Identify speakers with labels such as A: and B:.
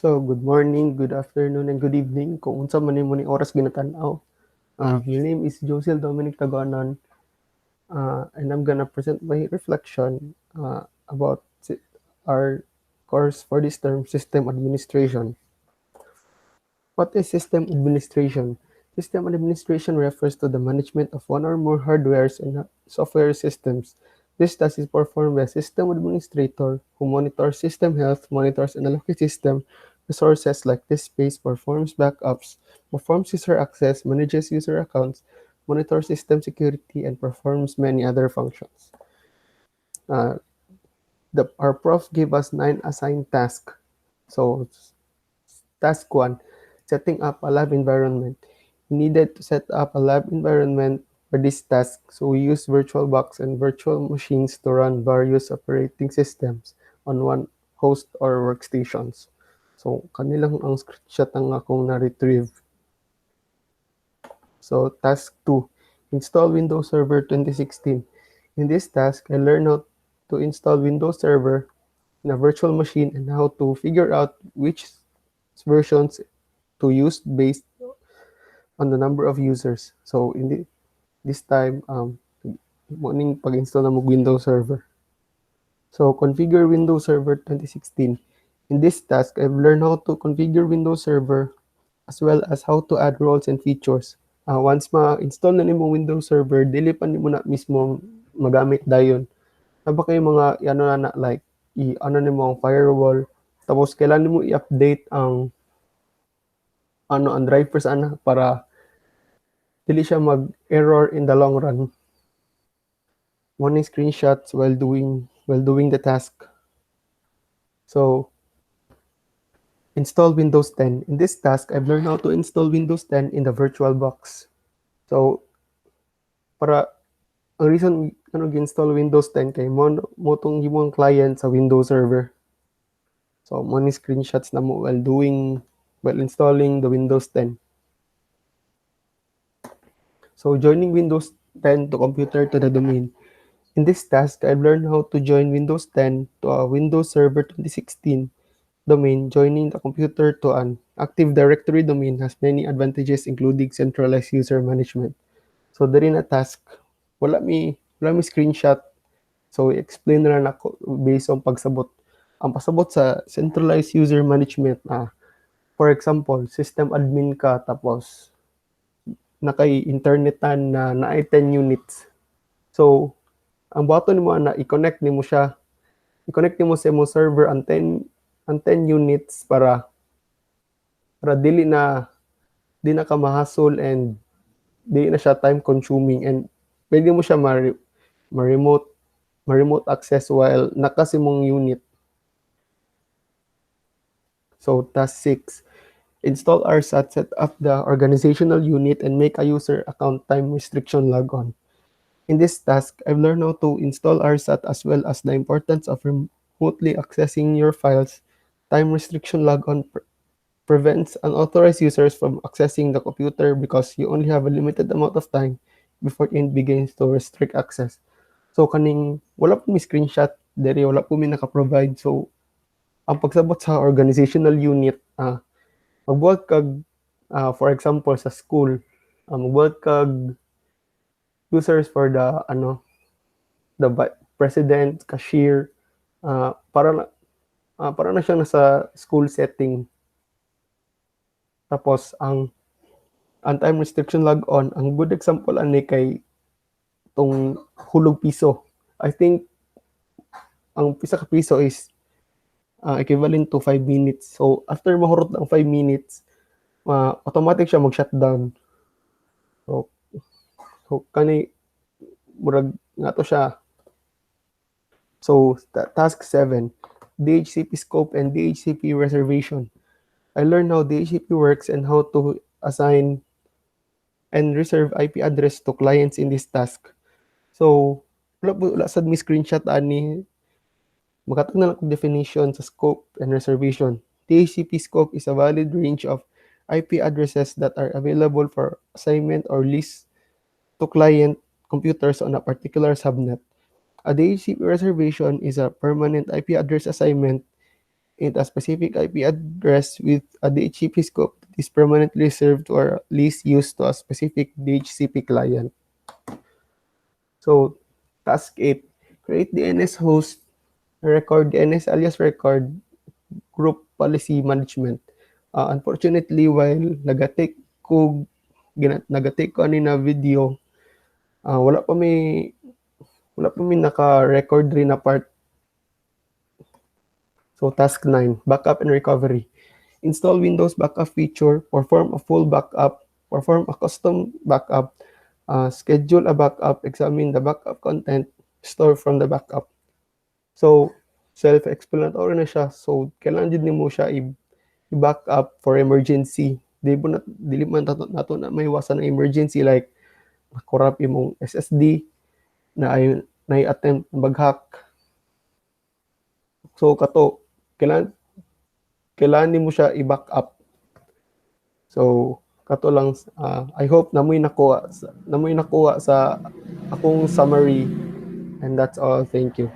A: So, good morning, good afternoon, and good evening kung unsa man nimo ning oras ginatanaw. My name is Josel Dominic Tagonon, and I'm gonna present my reflection about our course for this term, System Administration. What is system administration? System administration refers to the management of one or more hardwares and software systems. This task is performed by a system administrator who monitors system health, monitors and allocates system resources like disk space, performs backups, performs user access, manages user accounts, monitors system security, and performs many other functions. Uh, our prof gave us 9 assigned tasks. So task 1, setting up a lab environment. We needed to set up a lab environment for this task, so we used VirtualBox and virtual machines to run various operating systems on one host or workstations. So, kanilang ang screenshot ang akong na-retrieve. So, task 2, install Windows Server 2016. In this task, I learned how to install Windows Server in a virtual machine and how to figure out which versions to use based on the number of users. So this time, morning pag-install na mo Windows Server. So configure Windows Server 2016. In this task, I've learned how to configure Windows Server as well as how to add roles and features. Once ma-install na nimo Windows Server, dili pa nimo na mismo magamit dayon. Naba kay mga ano na like ano nimo ang firewall, tapos kailangan nimo i-update ang ang drivers ana para dili siya mag-error in the long run. Morning screenshots while doing the task. So install Windows 10. In this task, I've learned how to install Windows 10 in the VirtualBox. So para ang reason gi-install Windows 10 kay mo tong imong client sa Windows Server. So morning screenshots na mo while installing the Windows 10. So joining Windows 10 to computer to the domain. In this task, I've learned how to join Windows 10 to a Windows Server 2016 domain. Joining the computer to an Active Directory domain has many advantages including centralized user management. So diri na task, wala mi screenshot. So explain na lang ako based on pagsabot. Ang pasabot sa centralized user management for example, system admin ka tapos nakay-internetan na naay 10 units. So ang button nimo na i-connect nimo siya, i-connect nimo sa imong server ang 10 units para di na ka ma-hassle and di na siya time consuming and pwede mo siya ma-remote access while naka sa imong unit. So task 6, install RSAT, set up the organizational unit and make a user account time restriction logon. In this task, I've learned how to install RSAT as well as the importance of remotely accessing your files. Time restriction logon prevents unauthorized users from accessing the computer because you only have a limited amount of time before it begins to restrict access. So kaning wala po mi screenshot dere, wala po mi naka-provide. So ang pagsabot sa organizational unit, magbuhat kag for example sa school, magbuhat kag users for the president, cashier, para na siya nasa school setting. Tapos ang time restriction log on, ang good example ani kay tong hulog piso. I think ang pisa ka piso is equivalent to 5 minutes. So after mahurot ang 5 minutes, automatic siya mag-shutdown. So kani murag ngato siya. So task 7, DHCP scope and DHCP reservation. I learned how DHCP works and how to assign and reserve IP address to clients in this task. So wala sad mi screenshot ani, makatag na lang kog definition sa scope and reservation. DHCP scope is a valid range of IP addresses that are available for assignment or lease to client computers on a particular subnet. A DHCP reservation is a permanent IP address assignment it a specific IP address with a DHCP scope that is permanently reserved or at least used to a specific DHCP client. So, task 8, create DNS host, record DNS alias record, group policy management. Unfortunately, while nagatake ko ani na video, wala pa may naka-record rin na part. So, task 9, backup and recovery. Install Windows backup feature, perform a full backup, perform a custom backup, schedule a backup, examine the backup content, store from the backup. So, self-explanatory na siya. So, kailangan din mo siya i-backup for emergency. Dili man nato na may iwasan ng emergency like corrupt imong SSD na ay attempt mag-hack. So, kailangan nimo siya i-backup. So, kato lang, I hope namoy nakuha sa akong summary, and that's all. Thank you.